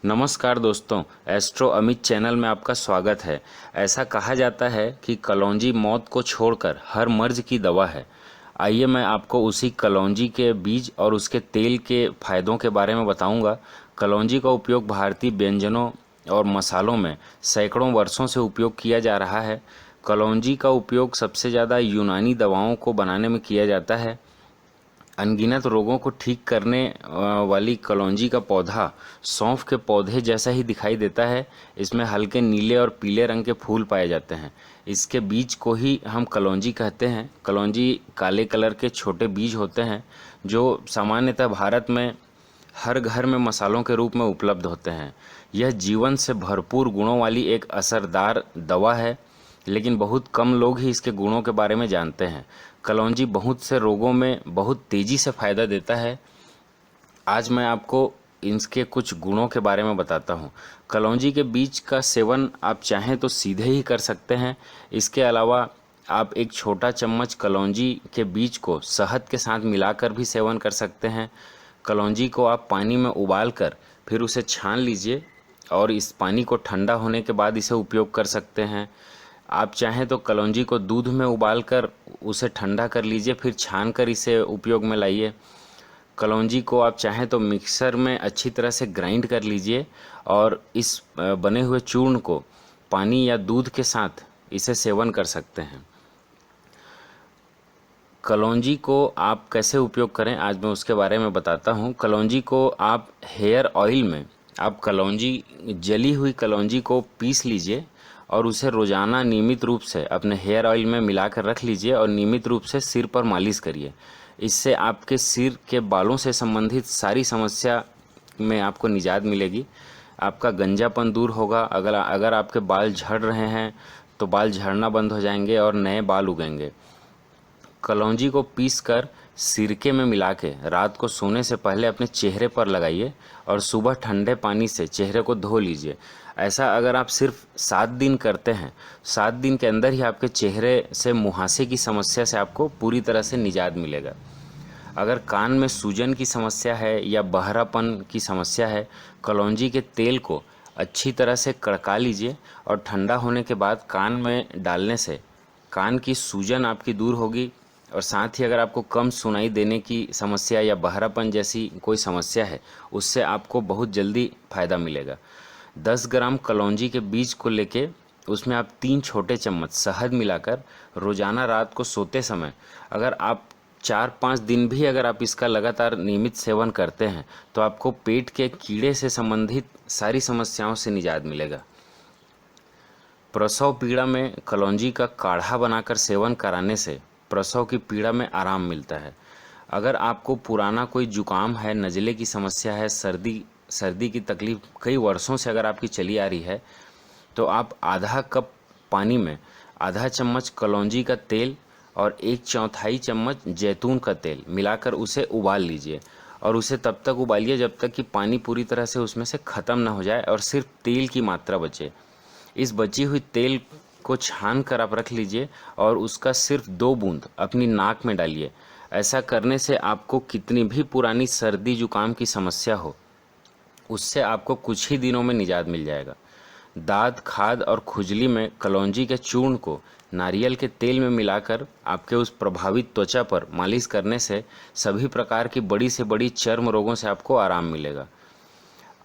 नमस्कार दोस्तों, astro Amit channel में आपका स्वागत है। ऐसा कहा जाता है कि कलौंजी मौत को छोड़कर हर मर्ज की दवा है। आइए मैं आपको उसी कलौंजी के बीज और उसके तेल के फायदों के बारे में बताऊंगा। कलौंजी का उपयोग भारतीय व्यंजनों और मसालों में सैकड़ों वर्षों से उपयोग किया जा रहा है। कलौंजी का उपयोग सबसे ज़्यादा यूनानी दवाओं को बनाने में किया जाता है। अनगिनत रोगों को ठीक करने वाली कलौंजी का पौधा सौंफ के पौधे जैसा ही दिखाई देता है। इसमें हल्के नीले और पीले रंग के फूल पाए जाते हैं। इसके बीज को ही हम कलौंजी कहते हैं। कलौंजी काले कलर के छोटे बीज होते हैं जो सामान्यतः भारत में हर घर में मसालों के रूप में उपलब्ध होते हैं। यह जीवन से भरपूर गुणों वाली एक असरदार दवा है, लेकिन बहुत कम लोग ही इसके गुणों के बारे में जानते हैं। कलौंजी बहुत से रोगों में बहुत तेज़ी से फ़ायदा देता है। आज मैं आपको इसके कुछ गुणों के बारे में बताता हूँ। कलौंजी के बीज का सेवन आप चाहें तो सीधे ही कर सकते हैं। इसके अलावा आप एक छोटा चम्मच कलौंजी के बीज को शहद के साथ मिलाकर भी सेवन कर सकते हैं। कलौंजी को आप पानी में उबाल कर फिर उसे छान लीजिए और इस पानी को ठंडा होने के बाद इसे उपयोग कर सकते हैं। आप चाहें तो कलौंजी को दूध में उबाल कर उसे ठंडा कर लीजिए, फिर छान कर इसे उपयोग में लाइए। कलौंजी को आप चाहें तो मिक्सर में अच्छी तरह से ग्राइंड कर लीजिए और इस बने हुए चूर्ण को पानी या दूध के साथ इसे सेवन कर सकते हैं। कलौंजी को आप कैसे उपयोग करें, आज मैं उसके बारे में बताता हूँ। कलौंजी को आप हेयर ऑयल में आप कलौंजी जली हुई कलौंजी को पीस लीजिए और उसे रोज़ाना नियमित रूप से अपने हेयर ऑयल में मिलाकर रख लीजिए और नियमित रूप से सिर पर मालिश करिए। इससे आपके सिर के बालों से संबंधित सारी समस्या में आपको निजात मिलेगी। आपका गंजापन दूर होगा। अगर आपके बाल झड़ रहे हैं तो बाल झड़ना बंद हो जाएंगे और नए बाल उगेंगे। कलौंजी को पीसकर सिरके में मिला के रात को सोने से पहले अपने चेहरे पर लगाइए और सुबह ठंडे पानी से चेहरे को धो लीजिए। ऐसा अगर आप सिर्फ 7 दिन करते हैं, 7 दिन के अंदर ही आपके चेहरे से मुहासे की समस्या से आपको पूरी तरह से निजात मिलेगा। अगर कान में सूजन की समस्या है या बहरापन की समस्या है, कलौंजी के तेल को अच्छी तरह से कड़का लीजिए और ठंडा होने के बाद कान में डालने से कान की सूजन आपकी दूर होगी। और साथ ही अगर आपको कम सुनाई देने की समस्या या बहरापन जैसी कोई समस्या है, उससे आपको बहुत जल्दी फ़ायदा मिलेगा। 10 ग्राम कलौंजी के बीज को लेके उसमें आप 3 छोटे चम्मच शहद मिलाकर रोज़ाना रात को सोते समय अगर आप 4-5 दिन भी अगर आप इसका लगातार नियमित सेवन करते हैं तो आपको पेट के कीड़े से संबंधित सारी समस्याओं से निजात मिलेगा। प्रसव पीड़ा में कलौंजी का काढ़ा बनाकर सेवन कराने से प्रसव की पीड़ा में आराम मिलता है। अगर आपको पुराना कोई जुकाम है, नज़ले की समस्या है, सर्दी की तकलीफ कई वर्षों से अगर आपकी चली आ रही है, तो आप आधा कप पानी में आधा चम्मच कलौंजी का तेल और 1/4 चम्मच जैतून का तेल मिलाकर उसे उबाल लीजिए और उसे तब तक उबालिए जब तक कि पानी पूरी तरह से उसमें से ख़त्म ना हो जाए और सिर्फ तेल की मात्रा बचे। इस बची हुई तेल को छान कर आप रख लीजिए और उसका सिर्फ 2 बूंद अपनी नाक में डालिए। ऐसा करने से आपको कितनी भी पुरानी सर्दी जुकाम की समस्या हो, उससे आपको कुछ ही दिनों में निजात मिल जाएगा। दाद, खाद और खुजली में कलौंजी के चूर्ण को नारियल के तेल में मिलाकर आपके उस प्रभावित त्वचा पर मालिश करने से सभी प्रकार की बड़ी से बड़ी चर्म रोगों से आपको आराम मिलेगा।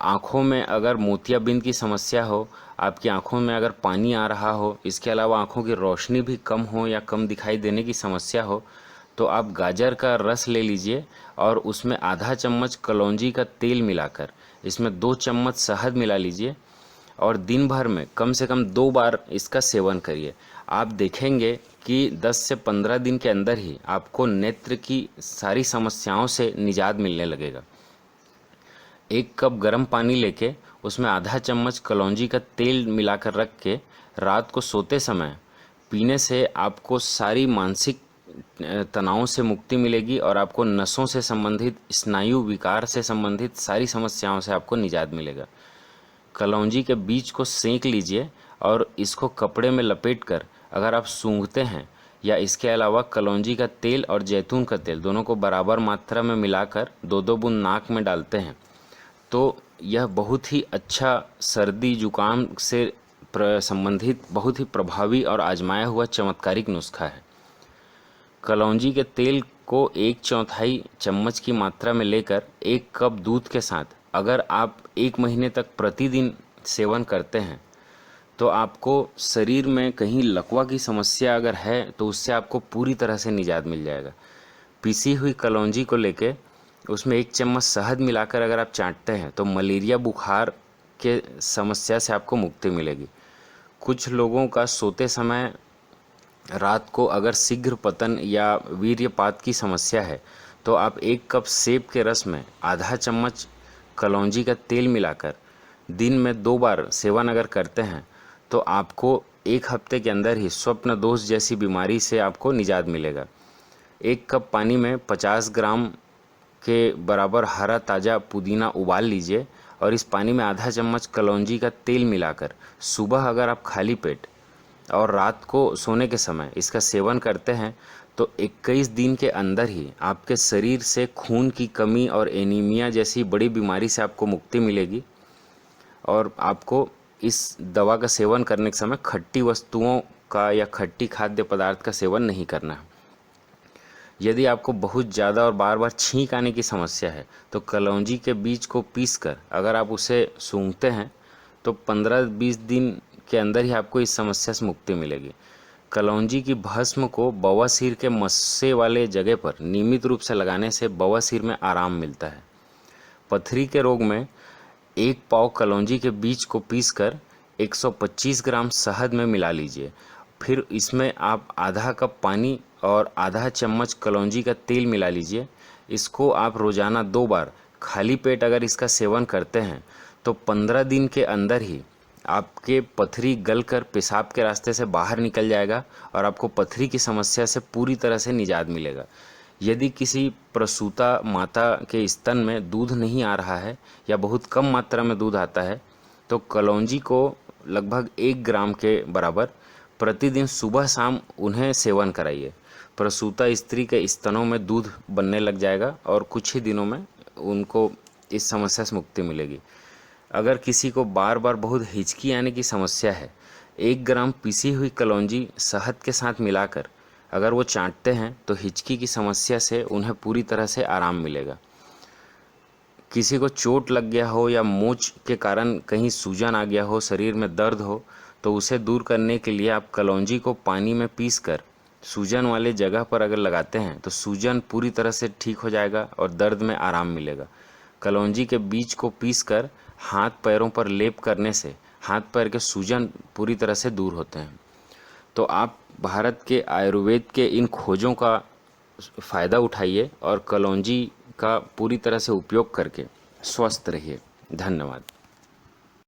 आँखों में अगर मोतियाबिंद की समस्या हो, आपकी आँखों में अगर पानी आ रहा हो, इसके अलावा आँखों की रोशनी भी कम हो या कम दिखाई देने की समस्या हो, तो आप गाजर का रस ले लीजिए और उसमें आधा चम्मच कलौंजी का तेल मिलाकर इसमें 2 चम्मच शहद मिला लीजिए और दिन भर में कम से कम 2 बार इसका सेवन करिए। आप देखेंगे कि 10 से 15 दिन के अंदर ही आपको नेत्र की सारी समस्याओं से निजात मिलने लगेगा। 1 कप गर्म पानी लेके उसमें आधा चम्मच कलौंजी का तेल मिलाकर रख के रात को सोते समय पीने से आपको सारी मानसिक तनाव से मुक्ति मिलेगी और आपको नसों से संबंधित, स्नायु विकार से संबंधित सारी समस्याओं से आपको निजात मिलेगा। कलौंजी के बीज को सेंक लीजिए और इसको कपड़े में लपेटकर अगर आप सूंघते हैं या इसके अलावा कलौंजी का तेल और जैतून का तेल दोनों को बराबर मात्रा में मिलाकर 2-2 बूंद नाक में डालते हैं तो यह बहुत ही अच्छा सर्दी जुकाम से संबंधित बहुत ही प्रभावी और आजमाया हुआ चमत्कारिक नुस्खा है। कलौंजी के तेल को 1/4 चम्मच की मात्रा में लेकर 1 कप दूध के साथ अगर आप 1 महीने तक प्रतिदिन सेवन करते हैं तो आपको शरीर में कहीं लकवा की समस्या अगर है तो उससे आपको पूरी तरह से निजात मिल जाएगा। पिसी हुई कलौंजी को लेके उसमें 1 चम्मच शहद मिलाकर अगर आप चाटते हैं तो मलेरिया बुखार के समस्या से आपको मुक्ति मिलेगी। कुछ लोगों का सोते समय रात को अगर शीघ्र पतन या वीर्यपात की समस्या है तो आप 1 कप सेब के रस में आधा चम्मच कलौंजी का तेल मिलाकर दिन में 2 बार सेवन अगर करते हैं तो आपको 1 हफ्ते के अंदर ही स्वप्न दोष जैसी बीमारी से आपको निजात मिलेगा। 1 कप पानी में 50 ग्राम के बराबर हरा ताज़ा पुदीना उबाल लीजिए और इस पानी में आधा चम्मच कलौंजी का तेल मिलाकर सुबह अगर आप खाली पेट और रात को सोने के समय इसका सेवन करते हैं तो 21 दिन के अंदर ही आपके शरीर से खून की कमी और एनीमिया जैसी बड़ी बीमारी से आपको मुक्ति मिलेगी। और आपको इस दवा का सेवन करने के समय खट्टी वस्तुओं का या खट्टी खाद्य पदार्थ का सेवन नहीं करना है। यदि आपको बहुत ज़्यादा और बार बार छींक आने की समस्या है तो कलौंजी के बीज को पीसकर अगर आप उसे सूंघते हैं तो 15-20 दिन के अंदर ही आपको इस समस्या से मुक्ति मिलेगी। कलौंजी की भस्म को बवासीर के मस्से वाले जगह पर नियमित रूप से लगाने से बवासीर में आराम मिलता है। पथरी के रोग में 1 पाव कलौंजी के बीज को पीसकर 125 ग्राम शहद में मिला लीजिए। फिर इसमें आप आधा कप पानी और आधा चम्मच कलौंजी का तेल मिला लीजिए। इसको आप रोज़ाना 2 बार खाली पेट अगर इसका सेवन करते हैं तो 15 दिन के अंदर ही आपके पथरी गलकर पेशाब के रास्ते से बाहर निकल जाएगा और आपको पथरी की समस्या से पूरी तरह से निजात मिलेगा। यदि किसी प्रसूता माता के स्तन में दूध नहीं आ रहा है या बहुत कम मात्रा में दूध आता है तो कलौंजी को लगभग 1 ग्राम के बराबर प्रतिदिन सुबह शाम उन्हें सेवन कराइए। प्रसूता स्त्री के स्तनों में दूध बनने लग जाएगा और कुछ ही दिनों में उनको इस समस्या से मुक्ति मिलेगी। अगर किसी को बार बार बहुत हिचकी आने की समस्या है 1 ग्राम पिसी हुई कलौंजी शहद के साथ मिलाकर अगर वो चाटते हैं तो हिचकी की समस्या से उन्हें पूरी तरह से आराम मिलेगा। किसी को चोट लग गया हो या मोच के कारण कहीं सूजन आ गया हो, शरीर में दर्द हो तो उसे दूर करने के लिए आप कलौंजी को पानी में पीसकर सूजन वाले जगह पर अगर लगाते हैं तो सूजन पूरी तरह से ठीक हो जाएगा और दर्द में आराम मिलेगा। कलौंजी के बीज को पीसकर हाथ पैरों पर लेप करने से हाथ पैर के सूजन पूरी तरह से दूर होते हैं। तो आप भारत के आयुर्वेद के इन खोजों का फ़ायदा उठाइए और कलौंजी का पूरी तरह से उपयोग करके स्वस्थ रहिए। धन्यवाद।